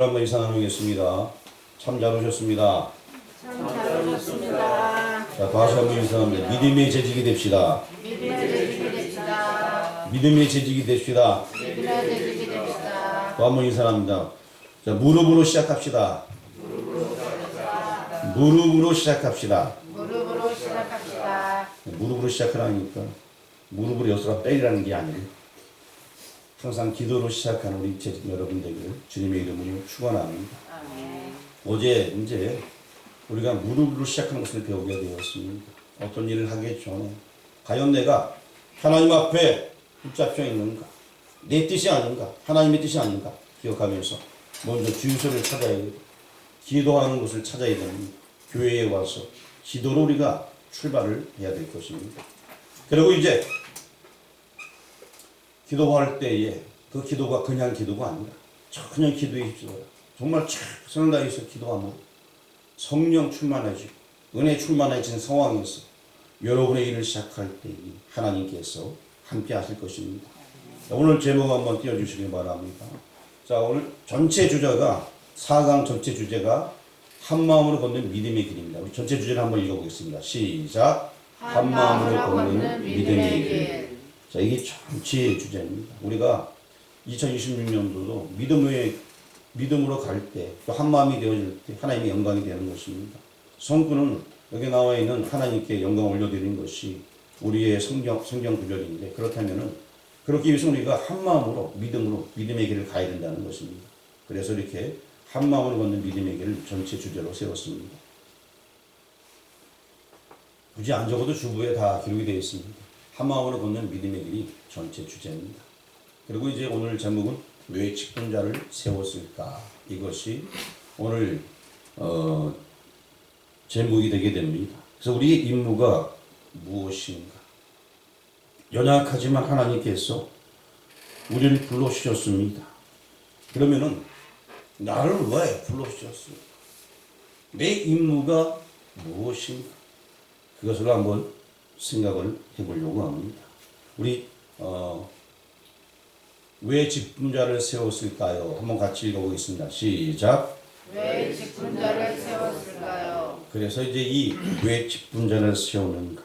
한번 인사 나누겠습니다. 참 잘 오셨습니다. 참 잘 오셨습니다. 자, 다시 한번 인사합니다. 믿음의 재직이 됩시다. 믿음의 재직이 됩시다. 믿음의 재직이 됩시다. 믿음의 재직이 됩시다. 또 한번 인사합니다. 자, 무릎으로 시작합시다. 무릎으로 시작합시다. 무릎으로 시작합시다. 무릎으로 시작하라니까 무릎으로 여기서 때리라는 게 아니에요. 항상 기도로 시작하는 우리 재직 여러분들을 주님의 이름으로 축원합니다. 아멘. 어제 이제 우리가 무릎으로 시작하는 것을 배우게 되었습니다. 어떤 일을 하기 전에 과연 내가 하나님 앞에 붙잡혀 있는가, 내 뜻이 아닌가, 하나님의 뜻이 아닌가 기억하면서 먼저 주유소를 찾아야 되고 기도하는 곳을 찾아야 됩니다. 교회에 와서 기도로 우리가 출발을 해야 될 것입니다. 그리고 이제 기도할 때에 그 기도가 그냥 기도가 아니라 그냥 기도해 주십시오. 정말 최선을 다해서 기도하면 성령 충만해지고 은혜 충만해진 상황에서 여러분의 일을 시작할 때 하나님께서 함께 하실 것입니다. 자, 오늘 제목 한번 띄워주시기 바랍니다. 자, 오늘 전체 주제가 4강 전체 주제가 한마음으로 걷는 믿음의 길입니다. 우리 전체 주제를 한번 읽어보겠습니다. 시작. 한마음으로 걷는 믿음의 길. 자, 이게 전체 주제입니다. 우리가 2026년도도 믿음으로 갈 때, 또 한마음이 되어질 때 하나님의 영광이 되는 것입니다. 성구는 여기 나와 있는 하나님께 영광을 올려드리는 것이 우리의 성경 구절인데, 그렇다면은 그렇기 위해서 우리가 한마음으로 믿음의 길을 가야 된다는 것입니다. 그래서 이렇게 한마음으로 걷는 믿음의 길을 전체 주제로 세웠습니다. 굳이 안 적어도 주부에 다 기록이 되어 있습니다. 한마음으로 걷는 믿음의 길이 전체 주제입니다. 그리고 이제 오늘 제목은 왜 직분자를 세웠을까? 이것이 오늘 제목이 되게 됩니다. 그래서 우리의 임무가 무엇인가? 연약하지만 하나님께서 우리를 불러주셨습니다. 그러면은 나를 왜 불러주셨습니까? 내 임무가 무엇인가? 그것을 한번 생각을 해보려고 합니다. 우리 왜 직분자를 세웠을까요? 한번 같이 읽어보겠습니다. 시작. 왜 직분자를 세웠을까요? 그래서 이제 이 왜 직분자를 세우는가?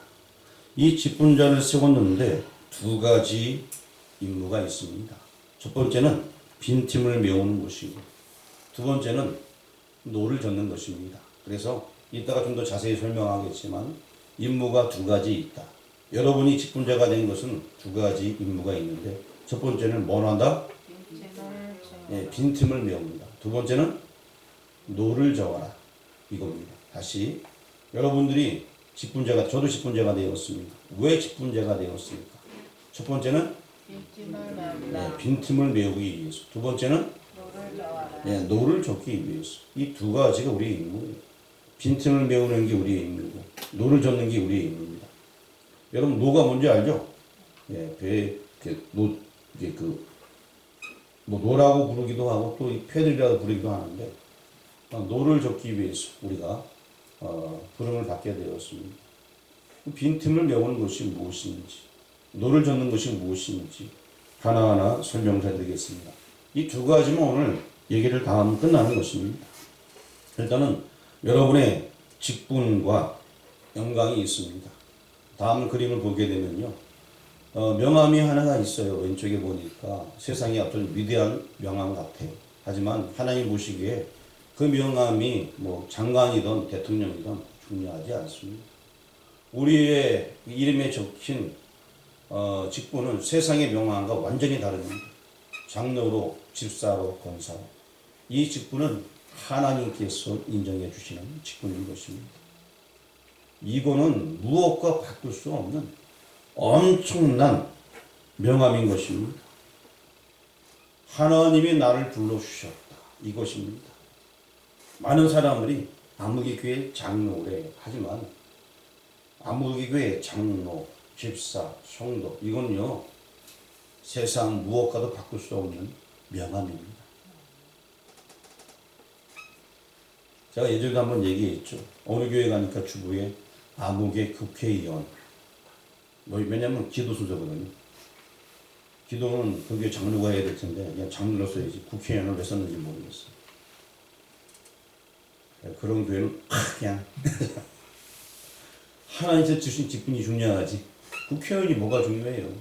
이 직분자를 세웠는데 두 가지 임무가 있습니다. 첫 번째는 빈틈을 메우는 것이고 두 번째는 노를 젓는 것입니다. 그래서 이따가 좀 더 자세히 설명하겠지만 임무가 두 가지 있다. 여러분이 직분자가 된 것은 두 가지 임무가 있는데 첫 번째는 뭘 한다? 빈틈을 메웁니다. 두 번째는 노를 저어라. 이겁니다. 다시 여러분들이 직분자가, 저도 직분자가 되었습니다. 왜 직분자가 되었습니까? 첫 번째는 빈틈을 메우기 위해서. 두 번째는 노를 젓기 위해서. 이 두 가지가 우리의 임무예요. 빈틈을 메우는 게 우리의 임무고 노를 젓는 게 우리의 임무입니다. 여러분 노가 뭔지 알죠? 노라고 부르기도 하고 또 패들이라고 부르기도 하는데 노를 젓기 위해서 우리가 부름을 받게 되었습니다. 빈틈을 메우는 것이 무엇인지, 노를 젓는 것이 무엇인지 하나하나 설명드리겠습니다. 이 두 가지만 오늘 얘기를 다 하면 끝나는 것입니다. 일단은 여러분의 직분과 영광이 있습니다. 다음 그림을 보게 되면요. 명함이 하나가 있어요. 왼쪽에 보니까 세상에 어떤 위대한 명함 같아요. 하지만 하나님 보시기에 그 명함이 뭐 장관이든 대통령이든 중요하지 않습니다. 우리의 이름에 적힌 직분은 세상의 명함과 완전히 다릅니다. 장로로, 집사로, 권사로. 이 직분은 하나님께서 인정해 주시는 직분인 것입니다. 이거는 무엇과 바꿀 수 없는 엄청난 명함인 것입니다. 하나님이 나를 불러주셨다. 이것입니다. 많은 사람들이 안목의교회 장로래 하지만 안목의교회 장로, 집사, 성도 이건요 세상 무엇과도 바꿀 수 없는 명함입니다. 제가 예전에도 한번 얘기했죠. 어느 교회 가니까 주부에 안목의 국회의원 왜냐면 기도 순서거든요. 기도는 그 교회 장로가 해야 될 텐데 그냥 장로로 써야지 국회의원을 왜 썼는지 모르겠어요. 그런 교회는 그냥 하나님께서 주신 직분이 중요하지 국회의원이 뭐가 중요해요.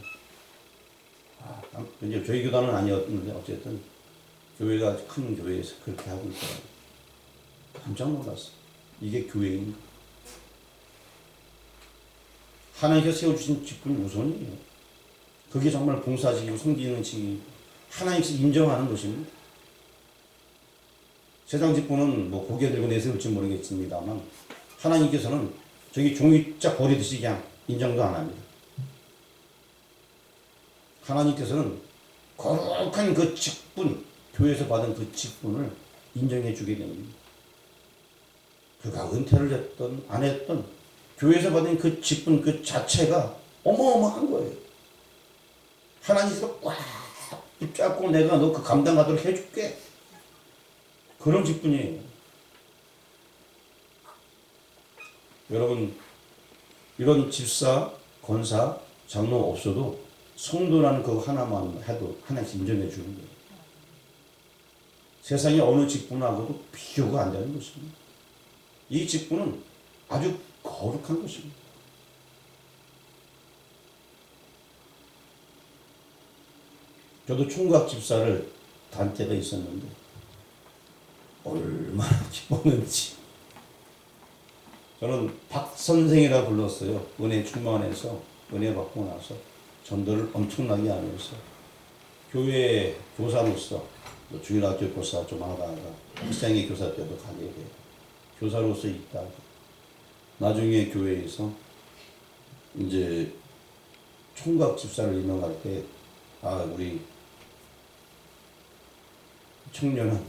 이제 저희 교단은 아니었는데 어쨌든 교회가 큰 교회에서 그렇게 하고 있더라고요. 깜짝 놀랐어. 이게 교회인가? 하나님께서 세워주신 직분이 우선이에요. 그게 정말 봉사직이고 섬기는 직이 하나님께서 인정하는 것입니다. 세상 직분은 뭐 고개 들고 내세울지 모르겠습니다만 하나님께서는 저기 종이짝 버리듯이 그냥 인정도 안 합니다. 하나님께서는 거룩한 그 직분, 교회에서 받은 그 직분을 인정해 주게 됩니다. 그가 은퇴를 했던 안 했던 교회에서 받은 그 직분 그 자체가 어마어마한 거예요. 하나님께서 꽉 붙잡고 내가 너 그 감당하도록 해줄게. 그런 직분이에요. 여러분 이런 집사, 권사, 장로 없어도 성도라는 그거 하나만 해도 하나씩 인정해 주는 거예요. 세상에 어느 직분하고도 비교가 안 되는 것입니다. 이 직분은 아주 거룩한 것입니다. 저도 총각 집사를 단 때가 있었는데 얼마나 기뻤는지. 저는 박 선생이라 불렀어요. 은혜 충만해서 은혜 받고 나서 전도를 엄청나게 하면서 교회 교사로서 중일학교 교사 좀 하다가 학생회 교사 때도 가게 돼요. 교사로서 있다가 나중에 교회에서 이제 총각 집사를 임명할 때 우리 청년은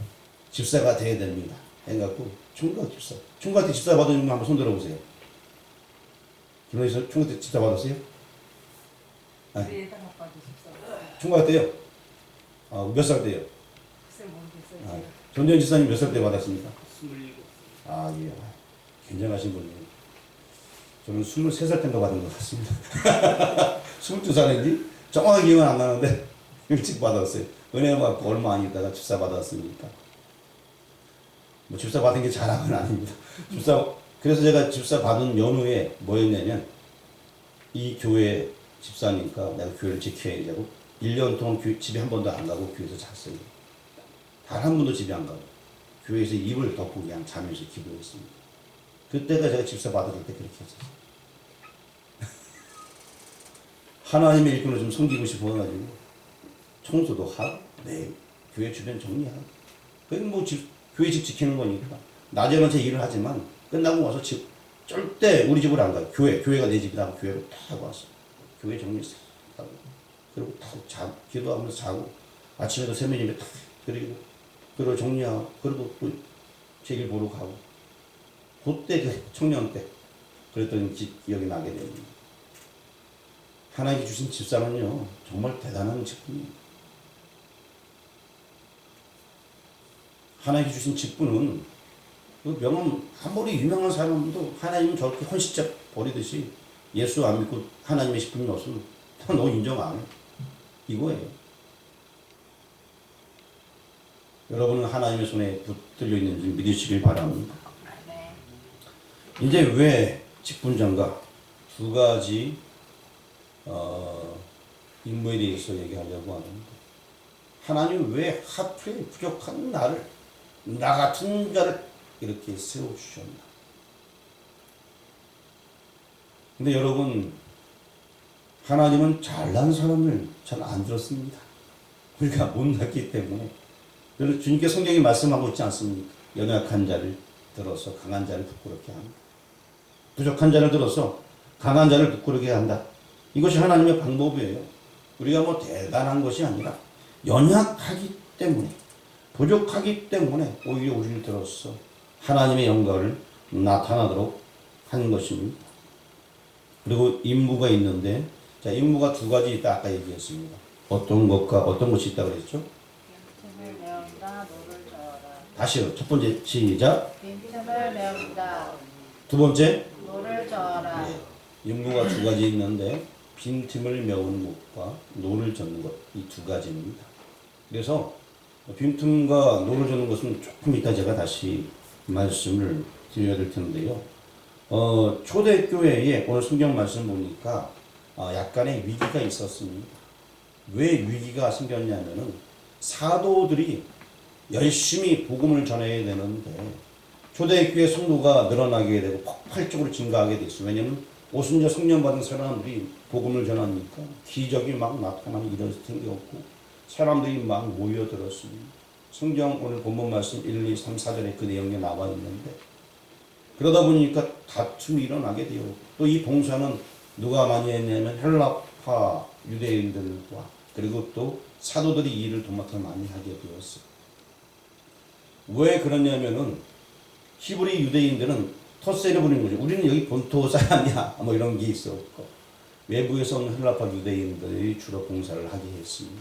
집사가 돼야 됩니다. 해갖고 총각 때 집사 받은 분 한번 손 들어보세요. 김원희 총각 때 집사 받았어요? 총각 때요? 몇 살 때요? 전재현 지사님 몇 살 때 받았습니까? 27. 예. 굉장하신 분이에요. 저는 23살 때인가 받은 것 같습니다. 22살인지 정확하게 기억은 안 나는데 일찍 받았어요. 은혜 받고 얼마 안 있다가 집사 받았으니까. 뭐 집사 받은 게 자랑은 아닙니다. 그래서 제가 집사 받은 연후에 뭐였냐면 이 교회 집사니까 내가 교회를 지켜야 되고 1년 동안 집에 한 번도 안 가고 교회에서 잤어요. 단 한 번도 집에 안 가고 교회에서 입을 덮고 그냥 자면서 기도했습니다. 그때가 제가 집사 받을 때 그렇게 했었어요. 하나님의 일꾼을 좀 섬기고 싶어가지고 청소도 하고 교회 주변 정리하고 그건 뭐 교회 집 지키는 거니까 낮에는 제 일을 하지만 끝나고 와서 절대 우리 집으로 안 가요. 교회가 내 집이라고 교회로 다 하고 왔어. 교회 정리해서 하고 그리고 다 기도하면서 자고 아침에도 세면집에 다 그리고 정리하고 그리고 또 제 일 보러 가고 그때 그 청년 때 그랬더니 기억이 나게 됩니다. 하나님이 주신 집사는요 정말 대단한 직분이에요. 하나님이 주신 직분은 그 명함 아무리 유명한 사람도 하나님은 저렇게 헌신적 버리듯이 예수 안 믿고 하나님의 직분이 없으면 너 인정 안 해. 이거예요. 여러분은 하나님의 손에 붙들려 있는지 믿으시길 바랍니다. 이제 왜 직분장가 두 가지 임무에 대해서 얘기하려고 하는데 하나님 왜 하필 부족한 나를 나 같은 자를 이렇게 세워주셨나. 근데 여러분 하나님은 잘난 사람을 잘 안 들었습니다. 우리가 못났기 때문에. 그래서 주님께 성경이 말씀하고 있지 않습니까? 연약한 자를 들어서 강한 자를 부끄럽게 한다. 부족한 자를 들어서 강한 자를 부끄럽게 한다. 이것이 하나님의 방법이에요. 우리가 뭐 대단한 것이 아니라 연약하기 때문에 부족하기 때문에 오히려 우리를 들어서 하나님의 영광을 나타나도록 하는 것입니다. 그리고 임무가 있는데 자 임무가 두 가지 있다 아까 얘기했습니다. 어떤 것이 있다고 그랬죠? 빈틈을 메운다 노를 저어라. 다시요. 첫 번째 시작. 빈틈을 메운다 두 번째 노를 저어라. 임무가 두 가지 있는데 빈틈을 메우는 것과 노를 젓는 것 이 두 가지입니다. 그래서 빈틈과 노를 젓는 것은 조금 이따 제가 다시 말씀을 드려야 될 텐데요. 초대교회에 오늘 성경 말씀 보니까 약간의 위기가 있었습니다. 왜 위기가 생겼냐면은 사도들이 열심히 복음을 전해야 되는데 초대교회 성도가 늘어나게 되고 폭발적으로 증가하게 됐어요. 왜냐하면 오순절 성령 받은 사람들이 복음을 전하니까 기적이 막 나타나는 일이 생겼고 사람들이 막 모여들었습니다. 성경 오늘 본문 말씀 1, 2, 3, 4절에 그 내용이 나와 있는데 그러다 보니까 다툼이 일어나게 되고 또 이 봉사는 누가 많이 했냐면 헬라파 유대인들과 그리고 또 사도들이 이 일을 도맡아 많이 하게 되었어요. 왜 그러냐면은 히브리 유대인들은 텃세를 부리는 거죠. 우리는 여기 본토 사람이야. 뭐 이런 게 있었고 외부에서 온 헬라파 유대인들이 주로 봉사를 하게 했습니다.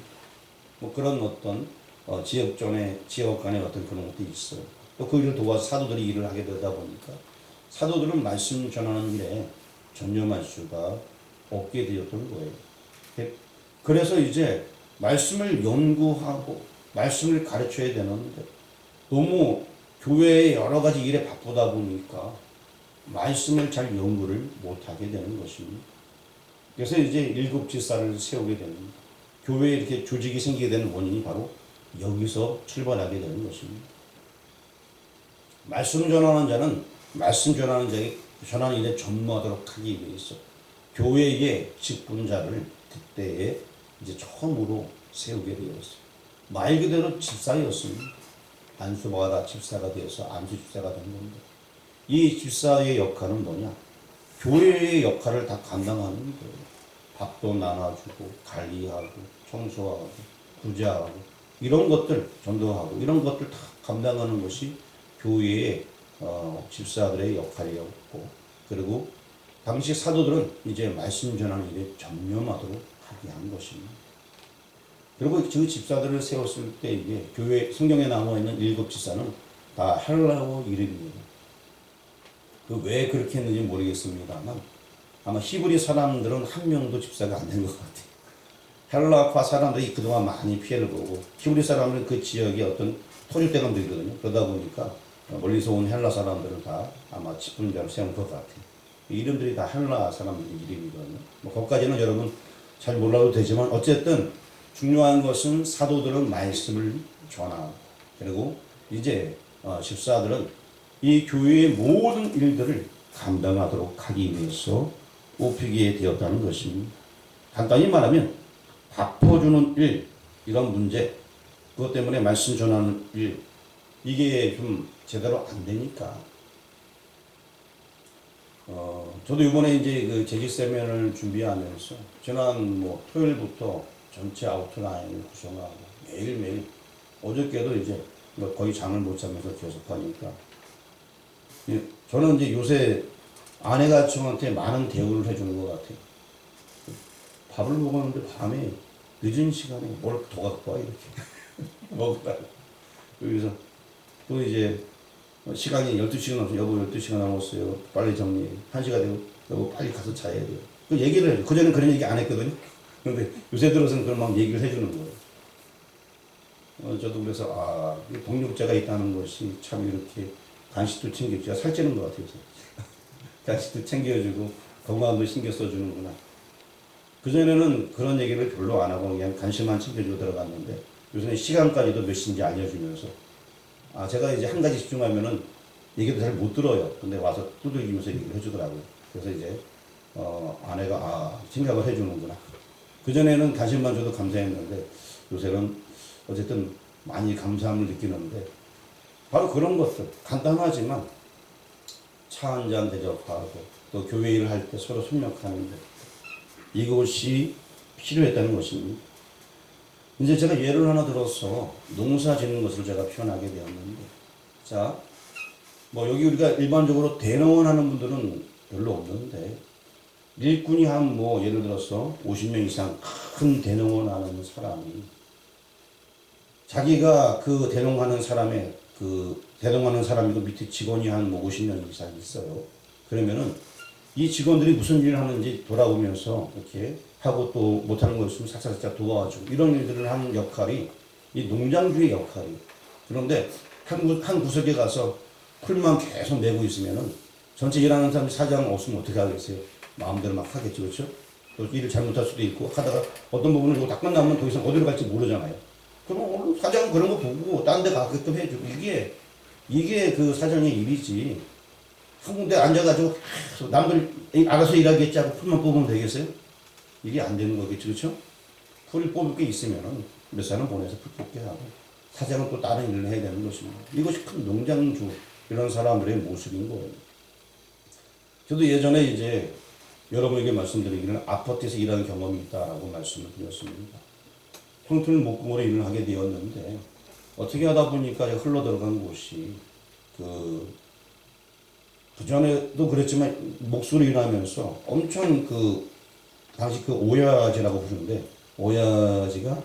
뭐 그런 어떤 지역 간의 어떤 그런 것도 있어요. 또 그 일을 도와서 사도들이 일을 하게 되다 보니까 사도들은 말씀 전하는 일에 전념할 수가 없게 되었던 거예요. 그래서 이제 말씀을 연구하고 말씀을 가르쳐야 되는데 너무 교회의 여러 가지 일에 바쁘다 보니까 말씀을 잘 연구를 못하게 되는 것입니다. 그래서 이제 일곱 집사를 세우게 됩니다. 교회에 이렇게 조직이 생기게 되는 원인이 바로 여기서 출발하게 되는 것입니다. 말씀 전하는 자는 말씀 전하는 자에게 전하는 일에 전무하도록 하기 위해서 교회의 직분자를 그때에 이제 처음으로 세우게 되었어요. 말 그대로 집사였습니다. 안수바가 다 집사가 되어서 안수 집사가 된 건데 이 집사의 역할은 뭐냐? 교회의 역할을 다 감당하는 거예요. 밥도 나눠주고 관리하고 청소하고 구제하고 이런 것들 전도하고 이런 것들 다 감당하는 것이 교회의 집사들의 역할이었고 그리고 당시 사도들은 이제 말씀 전하는 일에 전념하도록 하게 한 것입니다. 그리고 그 집사들을 세웠을 때 이게 교회 성경에 나와 있는 일곱 집사는 다 헬라어 이름입니다. 왜 그렇게 했는지 모르겠습니다만 아마 히브리 사람들은 한 명도 집사가 안 된 것 같아요. 헬라파 사람들이 그동안 많이 피해를 보고 히브리 사람들은 그 지역에 어떤 토주대감도 있거든요. 그러다 보니까 멀리서 온 헬라 사람들은 다 아마 직분자로 세운 것 같아요. 이름들이 다 헬라 사람들 이름이거든요. 뭐 거기까지는 여러분 잘 몰라도 되지만 어쨌든 중요한 것은 사도들은 말씀을 전하고 그리고 이제 집사들은 이 교회의 모든 일들을 감당하도록 하기 위해서 뽑히게 되었다는 것입니다. 간단히 말하면 바꿔주는 일 이런 문제 그것 때문에 말씀 전하는 일 이게 좀 제대로 안 되니까 저도 이번에 이제 그 재직 세미나를 준비하면서 지난 토요일부터 전체 아웃라인을 구성하고 매일매일 어저께도 이제 거의 잠을 못 자면서 계속 하니까 저는 이제 요새 아내가 저한테 많은 대우를 해주는 것 같아요. 밥을 먹었는데 밤에 늦은 시간에 뭘 더 갖고 와 이렇게 먹으라고. 그래서 또 이제 시간이 12시간 남았어요. 여보 12시간 남았어요. 빨리 정리해. 1시가 되고 여보 빨리 가서 자야 돼요. 그 얘기를 해요. 그전에는 그런 얘기 안 했거든요. 그런데 요새 들어서는 그런 막 얘기를 해주는 거예요. 저도 그래서 동력자가 있다는 것이 참 이렇게 간식도 챙겨주고 살찌는 것 같아요. 간식도 챙겨주고 건강도 신경 써주는구나. 그전에는 그런 얘기를 별로 안 하고 그냥 간식만 챙겨주고 들어갔는데 요새는 시간까지도 몇 시인지 알려주면서 제가 이제 한 가지 집중하면은 얘기도 잘 못 들어요. 근데 와서 두들기면서 얘기를 해주더라고요. 그래서 이제 아내가 생각을 해주는구나. 그전에는 간식만 줘도 감사했는데 요새는 어쨌든 많이 감사함을 느끼는데 바로 그런 것들 간단하지만 차 한 잔 대접하고 또 교회 일을 할 때 서로 협력하는데 이것이 필요했다는 것입니다. 이제 제가 예를 하나 들어서 농사 짓는 것을 제가 표현하게 되었는데 여기 우리가 일반적으로 대농원 하는 분들은 별로 없는데 일꾼이 한 예를 들어서 50명 이상 큰 대농원 하는 사람이 자기가 그 대농하는 사람이고 밑에 직원이 한 50명 이상 있어요. 그러면은 이 직원들이 무슨 일을 하는지 돌아보면서 이렇게 하고 또 못하는 거 있으면 살짝 도와주고 이런 일들을 하는 역할이 이 농장주의 역할이에요. 그런데 한 구석에 가서 풀만 계속 내고 있으면은 전체 일하는 사람이 사장 없으면 어떻게 하겠어요? 마음대로 막 하겠죠, 그렇죠? 또 일을 잘못할 수도 있고 하다가 어떤 부분을 이거 다 끝나면 더 이상 어디로 갈지 모르잖아요. 그럼 사장은 그런 거 보고 딴 데 가게끔 해주고 이게 그 사장의 일이지. 한 군데 앉아가지고 계속 남들 알아서 일하겠지 하고 풀만 뽑으면 되겠어요? 이게 안 되는 거겠죠, 그렇죠? 풀 뽑을 게 있으면은 몇 사람 보내서 풀 뽑게 하고 사장은 또 다른 일을 해야 되는 것입니다. 이것이 큰 농장주 이런 사람들의 모습인 거예요. 저도 예전에 이제 여러분에게 말씀드리기는 아파트에서 일하는 경험이 있다라고 말씀을 드렸습니다. 평택 목공으로 일을 하게 되었는데 어떻게 하다 보니까 흘러 들어간 곳이 그전에도 그랬지만 목수로 일하면서 엄청 당시 오야지라고 부르는데 오야지가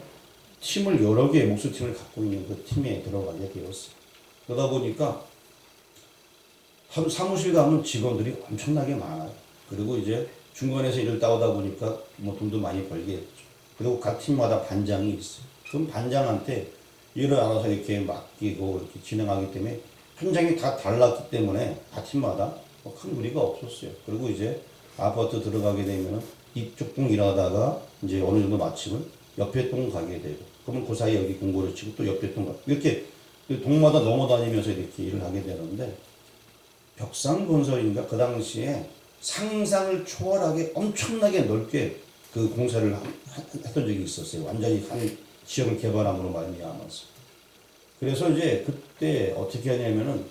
팀을 여러 개의 목수팀을 갖고 있는 그 팀에 들어가게 되었어요. 그러다 보니까 사무실 가면 직원들이 엄청나게 많아요. 그리고 이제 중간에서 일을 따오다 보니까 뭐 돈도 많이 벌겠죠. 그리고 각 팀마다 반장이 있어요. 그럼 반장한테 일을 알아서 이렇게 맡기고 이렇게 진행하기 때문에 현장이 다 달랐기 때문에 다 팀마다 큰 무리가 없었어요. 그리고 이제 아파트 들어가게 되면 이쪽 동 일하다가 이제 어느 정도 마치면 옆에 동 가게 되고 그러면 그 사이에 여기 공고를 치고 또 옆에 동 가고 이렇게 동마다 넘어다니면서 이렇게 일을 하게 되는데 벽상건설인가 그 당시에 상상을 초월하게 엄청나게 넓게 그 공사를 했던 적이 있었어요. 완전히 한 지역을 개발함으로 말미암아서. 그래서 이제 그때 어떻게 하냐면은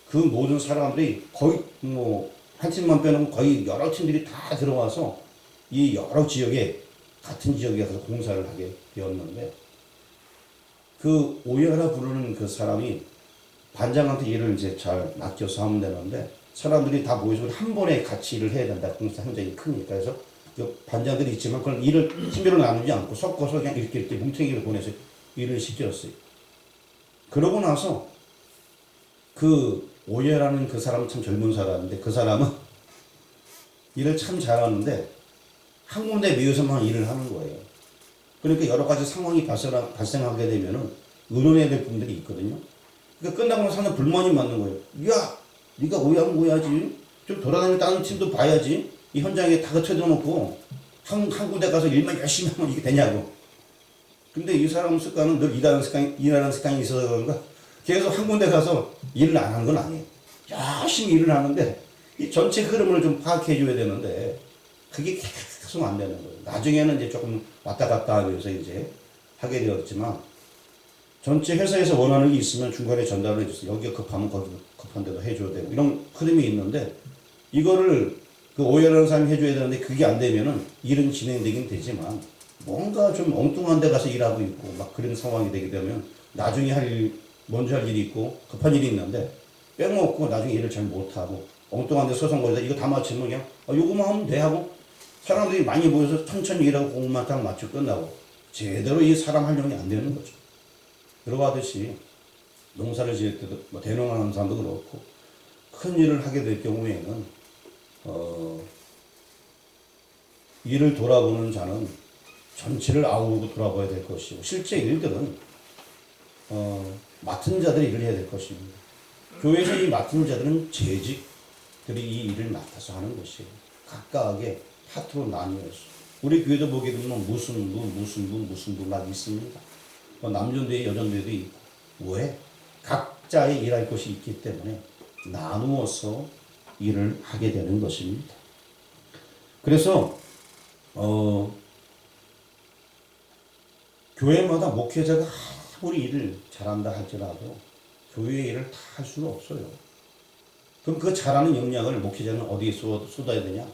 그 모든 사람들이 거의 뭐 한 팀만 빼놓고 거의 여러 팀들이 다 들어와서 이 여러 지역에 같은 지역에 가서 공사를 하게 되었는데 그 오야라 부르는 그 사람이 반장한테 일을 이제 잘 맡겨서 하면 되는데 사람들이 다 모여서 한 번에 같이 일을 해야 된다. 공사 현장이 크니까. 그래서 반장들이 있지만 그걸 일을 팀별로 나누지 않고 섞어서 그냥 이렇게 뭉탱이를 보내서 일을 시켰어요. 그러고 나서 그 오예라는 그 사람은 참 젊은 사람인데 그 사람은 일을 참 잘하는데 한 군데 모여서만 일을 하는 거예요. 그러니까 여러 가지 상황이 발생하게 되면은 의논해야 될 분들이 있거든요. 그러니까 끝나고 나서 하는 불만이 많는 거예요. 야, 네가 오야면 오야지. 좀 돌아다니면 다른 팀도 봐야지. 이 현장에 다 갖춰놓고 한 군데 가서 일만 열심히 하면 이게 되냐고. 근데 이 사람 습관은 늘 일하는 습관이 있어서 그런가 계속 한 군데 가서 일을 안 하는 건 아니에요. 열심히 일을 하는데 이 전체 흐름을 좀 파악해 줘야 되는데 그게 계속 안 되는 거예요. 나중에는 이제 조금 왔다 갔다 하면서 이제 하게 되었지만 전체 회사에서 원하는 게 있으면 중간에 전달을 해줬어요. 여기가 급하면 거기 급한 데도 해줘야 되고 이런 흐름이 있는데 이거를 그 오해라는 사람이 해줘야 되는데 그게 안 되면은 일은 진행되긴 되지만 뭔가 좀 엉뚱한 데 가서 일하고 있고 막 그런 상황이 되게 되면 나중에 먼저 할 일이 있고 급한 일이 있는데 빼먹고 나중에 일을 잘 못하고 엉뚱한 데 서성거리다 이거 다 마치면 그냥 요거만 하면 돼 하고 사람들이 많이 모여서 천천히 일하고 공만 딱 맞추고 끝나고 제대로 이 사람 활용이 안 되는 거죠. 그러고 하듯이 농사를 지을 때도 뭐 대농하는 사람도 그렇고 큰 일을 하게 될 경우에는 일을 돌아보는 자는 전체를 아우르고 돌아봐야 될 것이고 실제 일들은 맡은 자들이 일을 해야 될 것입니다. 교회에서 이 맡은 자들은 재직들이 이 일을 맡아서 하는 것이에요. 각각의 파트로 나뉘어서 우리 교회도 보게 되면 무슨 부 막 있습니다. 남전대회 여전대회도 있고 왜? 각자의 일할 것이 있기 때문에 나누어서 일을 하게 되는 것입니다. 그래서 교회마다 목회자가 아무리 일을 잘한다 할지라도 교회의 일을 다 할 수는 없어요. 그럼 그 잘하는 역량을 목회자는 어디에 쏟아야 되냐?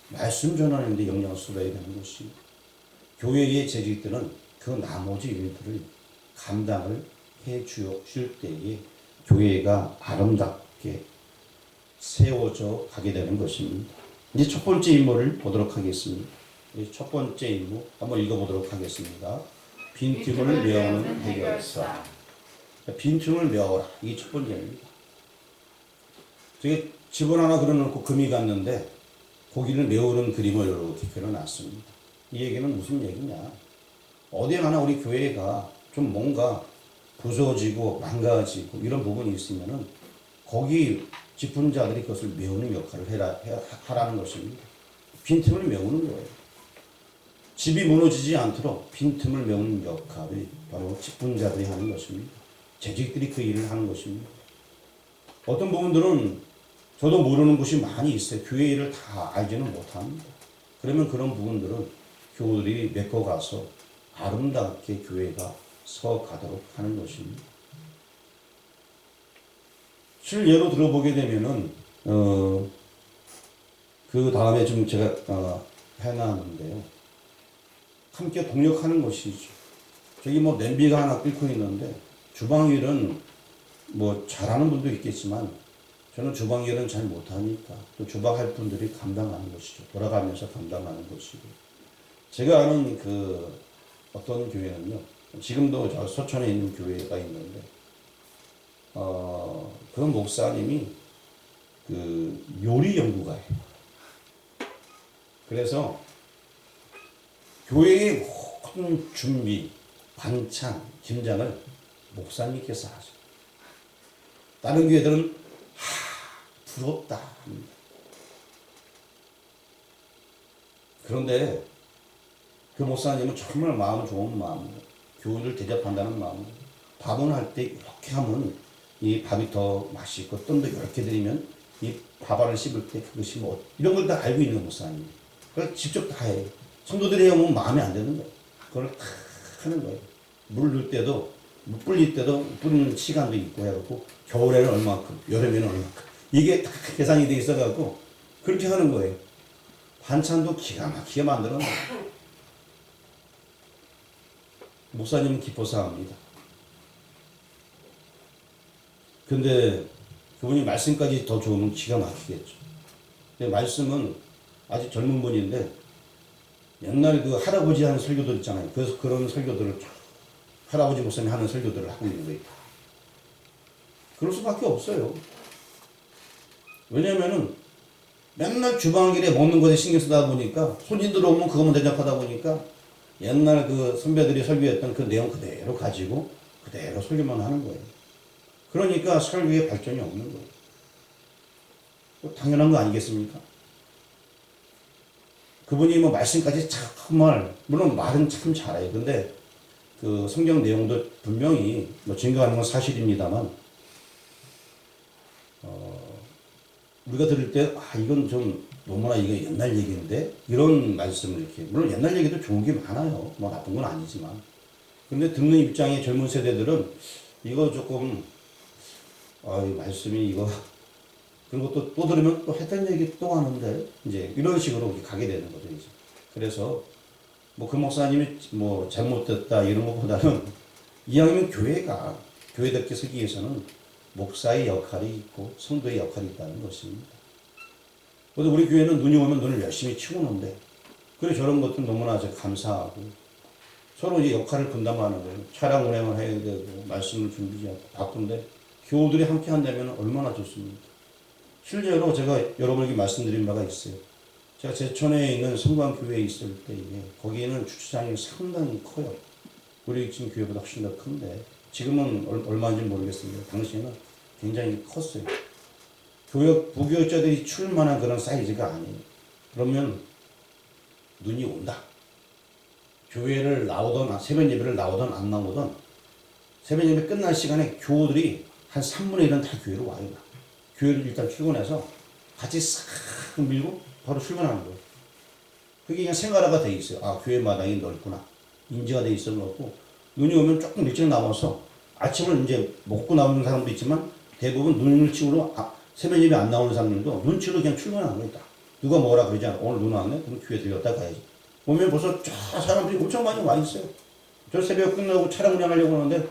말씀 전하는 데 역량을 쏟아야 되는 것이 교회의 재직들은 그 나머지 일들을 감당을 해 줄 때에 교회가 아름답게 세워져 가게 되는 것입니다. 이제 첫 번째 임무를 보도록 하겠습니다. 첫 번째 임무 한번 읽어보도록 하겠습니다. 빈틈을 메우는 해결사. 빈틈을 메워라. 이게 첫 번째입니다. 저게 집어넣어 그려놓고 금이 갔는데 고기를 메우는 그림을 이렇게 그려놨습니다. 이 얘기는 무슨 얘기냐? 어디 가나 우리 교회가 좀 뭔가 부서지고 망가지고 이런 부분이 있으면은 거기 집훈자들이 그것을 메우는 역할을 하라는 것입니다. 빈틈을 메우는 거예요. 집이 무너지지 않도록 빈틈을 메우는 역할이 바로 집훈자들이 하는 것입니다. 재직들이 그 일을 하는 것입니다. 어떤 부분들은 저도 모르는 것이 많이 있어요. 교회 일을 다 알지는 못합니다. 그러면 그런 부분들은 교우들이 메꿔가서 아름답게 교회가 서가도록 하는 것입니다. 실예로 들어보게 되면은 그 다음에 좀 제가 해놨는데요. 함께 동력하는 것이죠. 저기 뭐 냄비가 하나 끓고 있는데 주방 일은 뭐 잘하는 분도 있겠지만 저는 주방 일은 잘 못하니까 또 주방 할 분들이 감당하는 것이죠. 돌아가면서 감당하는 것이고. 제가 아는 그 어떤 교회는요. 지금도 저 서천에 있는 교회가 있는데 그 목사님이 그 요리 연구가예요. 그래서 교회의 모든 준비, 반찬, 김장을 목사님께서 하죠. 다른 교회들은 부럽다 합니다. 그런데 그 목사님은 정말 마음 좋은 마음으로 교회를 대접한다는 마음으로 밥은 할 때 이렇게 하면 이 밥이 더 맛있고 뜸도 이렇게 드리면 이 밥알을 씹을 때 그것이 뭐 이런 걸 다 알고 있는 목사님. 그걸 직접 다 해요. 성도들이 해오면 마음에 안 드는 거예요. 그걸 다 하는 거예요. 물 넣을 때도 물 뿌릴 때도 뿌리는 시간도 있고 해갖고 겨울에는 얼마큼 여름에는 얼마큼 이게 다 계산이 돼 있어갖고 그렇게 하는 거예요. 반찬도 기가 막히게 만들어 놔요. 목사님은 기뻐서 합니다. 근데 그분이 말씀까지 더 좋으면 기가 막히겠죠. 근데 말씀은 아직 젊은 분인데 옛날 그 할아버지 하는 설교들 있잖아요. 그래서 그런 설교들을 할아버지 목사님 하는 설교들을 하고 있는 거예요. 그럴 수밖에 없어요. 왜냐면은 맨날 주방 일에 먹는 것에 신경 쓰다 보니까 손님들 오면 그것만 대접하다 보니까 옛날 그 선배들이 설교했던 그 내용 그대로 가지고 그대로 설교만 하는 거예요. 그러니까 설교에 발전이 없는 거예요. 당연한 거 아니겠습니까? 그분이 뭐 말씀까지 정말 물론 말은 참 잘해요. 근데 그 성경 내용도 분명히 뭐 증거하는 건 사실입니다만 우리가 들을 때 이건 좀 너무나 이게 옛날 얘기인데 이런 말씀을 이렇게 물론 옛날 얘기도 좋은 게 많아요. 뭐 나쁜 건 아니지만 근데 듣는 입장의 젊은 세대들은 이거 조금 이 말씀이 이거 그리고 또 들으면 또 했던 얘기 또 하는데 이제 이런 식으로 가게 되는 거죠. 이제. 그래서 뭐 그 목사님이 뭐 잘못됐다 이런 것보다는 이왕이면 교회가 교회답게 서기 위해서는 목사의 역할이 있고 성도의 역할이 있다는 것입니다. 그래서 우리 교회는 눈이 오면 눈을 열심히 치우는데 그래 저런 것도 너무나 감사하고 서로 이제 역할을 분담하는 거예요. 차량 운행을 해야 되고 말씀을 준비하고 바쁜데 교우들이 함께 한다면 얼마나 좋습니까? 실제로 제가 여러분에게 말씀드린 바가 있어요. 제가 제천에 있는 성광교회에 있을 때 거기에는 주차장이 상당히 커요. 우리 지금 교회보다 훨씬 더 큰데 지금은 얼마인지 모르겠습니다. 당시에는 굉장히 컸어요. 부교육자들이 출만한 그런 사이즈가 아니에요. 그러면 눈이 온다. 교회를 나오던 새벽 예배를 나오던 안 나오던 새벽 예배 끝날 시간에 교우들이 한 3분의 1은 다 교회로 와요. 교회를 일단 출근해서 같이 싹 밀고 바로 출근하는 거예요. 그게 그냥 생활화가 돼 있어요. 교회 마당이 넓구나. 인지가 돼 있어 놓고 눈이 오면 조금 일찍 나와서 아침을 이제 먹고 나오는 사람도 있지만 대부분 눈을 치우러 새벽 예배 안 나오는 사람들도 눈치로 그냥 출근하는 거예요. 누가 뭐라 그러지 않아. 오늘 눈 왔네? 그럼 교회 들렸다 가야지. 보면 벌써 쫙 사람들이 엄청 많이 와 있어요. 저 새벽 끝나고 차량 운행하려고 하는데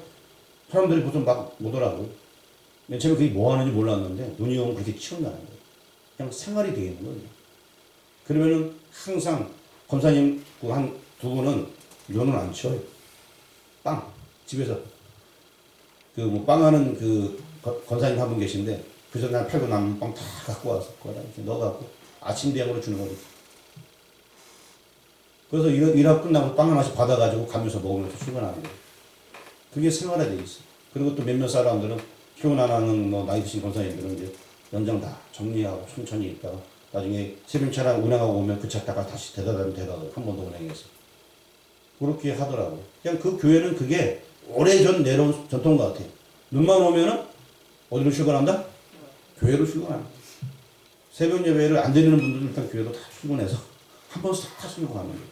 사람들이 벌써 막 오더라고요. 맨 처음에 그게 뭐 하는지 몰랐는데 눈이 오면 그렇게 치운다는 거예요. 그냥 생활이 되어 있는 거예요. 그러면은 항상 검사님 한 두 분은 눈을 안 치워요. 집에서 그 뭐 빵하는 그 권사님 한 분 계신데 그래서 날 팔고 남은 빵 다 갖고 와서 거기다 이렇게 넣어갖고 아침 대용으로 주는 거죠. 그래서 일하고 끝나고 빵 하나씩 받아가지고 가면서 먹으면서 출근하는 거예요. 그게 생활화되어 있어요. 그리고 또 몇몇 사람들은 피곤 안 하는 뭐 나이 드신 권사님들은 이제 연장 다 정리하고 천천히 있다가 나중에 세륜차량 운행하고 오면 그 차다가 다시 대다면 한 번 더 운행해서 그렇게 하더라고요. 그냥 그 교회는 그게 오래전 내려온 전통 것 같아요. 눈만 오면은 어디로 출근한다? 교회로 출근합니다. 새벽 예배를 안 드리는 분들은 일단 교회로 다 출근해서 한 번씩 다 출근합니다.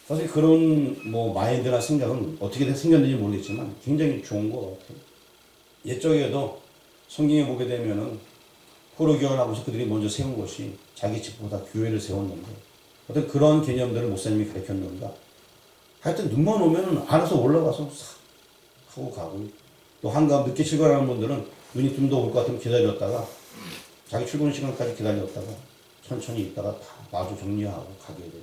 사실 그런 뭐 마인드나 생각은 어떻게 생겼는지 모르겠지만 굉장히 좋은 것 같아요. 옛적에도 성경에 보게 되면은 포로기원을 하고서 그들이 먼저 세운 것이 자기 집보다 교회를 세웠는데 어떤 그런 개념들을 목사님이 가르쳤는가. 하여튼 눈만 오면은 알아서 올라가서 싹 하고 가고 또 한가한 늦게 출근하는 분들은 눈이 좀 더 올 것 같으면 기다렸다가 자기 출근 시간까지 기다렸다가 천천히 있다가 다 마주 정리하고 가게 돼요.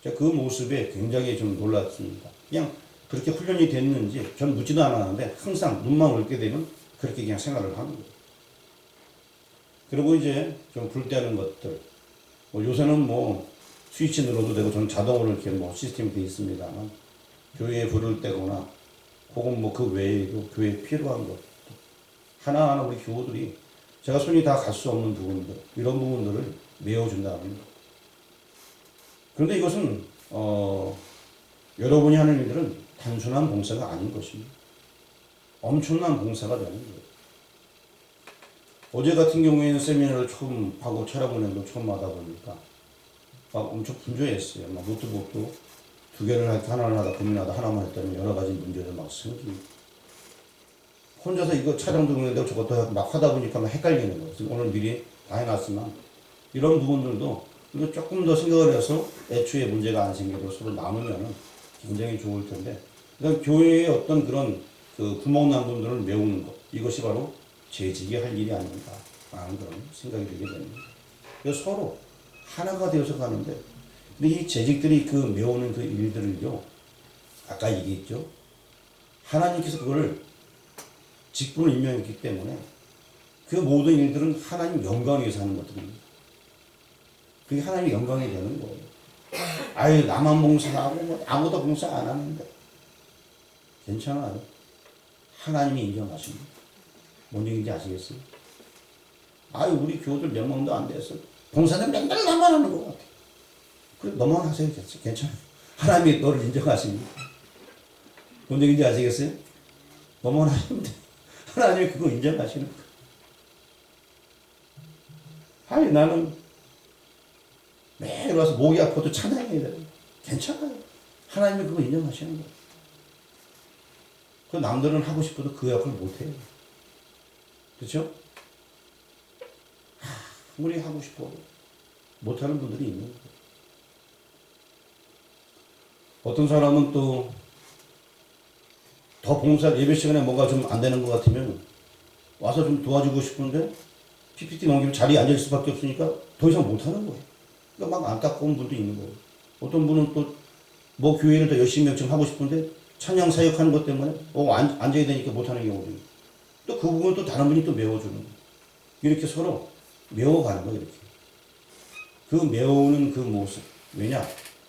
제가 그 모습에 굉장히 좀 놀랐습니다. 그냥 그렇게 훈련이 됐는지 전 묻지도 않았는데 항상 눈만 올 게 되면 그렇게 그냥 생활을 하는 거예요. 그리고 이제 좀 불때는 것들. 뭐 요새는 뭐 스위치 눌러도 되고 저는 자동으로 이렇게 뭐 시스템이 되어 있습니다만 교회에 불을 때거나 혹은 뭐 그 외에도 교회에 필요한 것 하나하나 우리 교우들이 제가 손이 다 갈 수 없는 부분들 이런 부분들을 메워준다는 것. 그런데 이것은 여러분이 하는 일들은 단순한 봉사가 아닌 것입니다. 엄청난 봉사가 되는 거예요. 어제 같은 경우에는 세미나를 처음 하고 촬영 운행도 처음 하다 보니까 막 엄청 분주했어요. 막 노트북도 2개를 할까 하나를 하다 고민하다 하나만 했더니 여러 가지 문제들 막 생기고 혼자서 이거 촬영도 그런데 저것도 하고 막 하다 보니까 막 헷갈리는 거예요. 오늘 미리 다 해놨지만 이런 부분들도 이거 조금 더 생각을 해서 애초에 문제가 안 생기도록 서로 나누면 굉장히 좋을 텐데 그다음 교회의 어떤 그런 그 구멍난 부분들을 메우는 것 이것이 바로 재직이 할 일이 아닌가 라는 그런 생각이 들게 됩니다. 그래서 서로 하나가 되어서 가는데 근데 이 재직들이 그 메우는 그 일들을요 아까 얘기했죠 하나님께서 그거를 직분을 임명했기 때문에 그 모든 일들은 하나님 영광 위해서 하는 것들입니다. 그게 하나님 영광이 되는 거예요. 아유 나만 봉사하고 뭐 아무도 봉사 안 하는데 괜찮아요. 하나님이 인정하십니다. 뭔 얘기인지 아시겠어요? 아유 우리 교우들 몇 명도 안 돼서 봉사는 맨날 나만 하는 것 같아. 그래 너만 하세요. 괜찮아요. 하나님이 너를 인정하십니다. 뭔 얘기인지 아시겠어요? 너만 하시면 돼. 하나님이 그거 인정하시는 거예요. 아니 나는 매일 와서 목이 아파도 찬양해야 돼. 괜찮아요. 하나님이 그거 인정하시는 거예요. 그 남들은 하고 싶어도 그 역을 못해요. 그렇죠? 아무리 하고 싶어도 못하는 분들이 있는 거예요. 어떤 사람은 또 더 봉사 예배 시간에 뭔가 좀 안 되는 것 같으면 와서 좀 도와주고 싶은데 PPT 넘기면 자리에 앉을 수밖에 없으니까 더 이상 못하는 거예요. 그러니까 막 안타까운 분도 있는 거예요. 어떤 분은 또 뭐 교회를 더 열심히 좀 하고 싶은데 찬양 사역하는 것 때문에 앉아야 되니까 못하는 경우도 있고 또 그 부분은 또 다른 분이 또 메워주는 거예요. 이렇게 서로 메워가는 거예요. 이렇게 그 메우는 그 모습 왜냐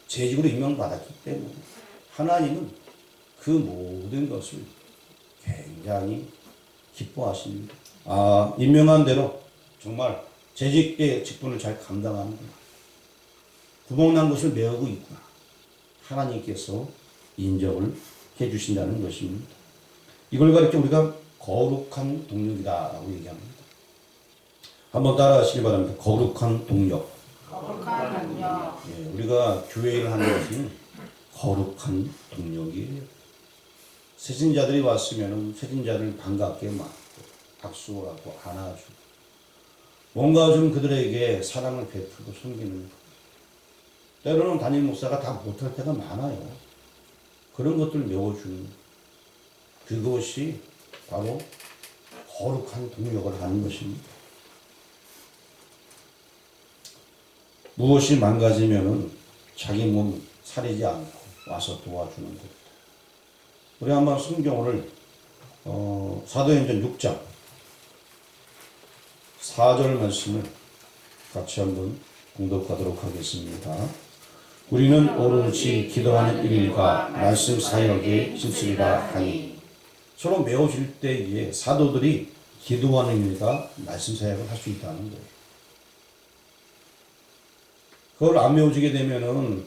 재직으로 임명받았기 때문에 하나님은 그 모든 것을 굉장히 기뻐하십니다. 임명한 대로 정말 재직의 직분을 잘 감당하는 거예요. 구멍난 것을 메우고 있구나. 하나님께서 인정을 해주신다는 것입니다. 이걸 가리켜 우리가 거룩한 동력이다라고 얘기합니다. 한번 따라하시기 바랍니다. 거룩한 동력. 거룩한 동력. 예, 우리가 교회를 하는 것은 거룩한 동력이에요. 세진자들이 왔으면 세진자를 반갑게 맞고 박수를 하고 안아주고 뭔가 좀 그들에게 사랑을 베풀고 섬기는 것. 때로는 담임 목사가 다 못할 때가 많아요. 그런 것들을 메워주는 그것이 바로 거룩한 동력을 하는 것입니다. 무엇이 망가지면은 자기 몸 사리지 않고 와서 도와주는 것. 우리 한번 성경을 사도행전 6장 4절 말씀을 같이 한번 공독하도록 하겠습니다. 우리는 오로지 기도하는 일과 말씀 사역에 힘쓰리라 하니 서로 메워질 때에 사도들이 기도하는 의미가 말씀 사역을 할 수 있다는 거예요. 그걸 안 메워지게 되면은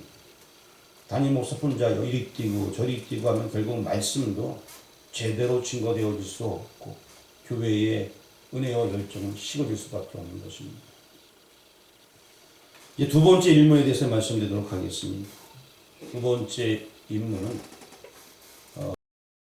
담임 목사 혼자 이리 뛰고 저리 뛰고 하면 결국 말씀도 제대로 증거되어질 수 없고 교회의 은혜와 열정은 식어질 수밖에 없는 것입니다. 이제 두 번째 임무에 대해서 말씀드리도록 하겠습니다. 두 번째 임무는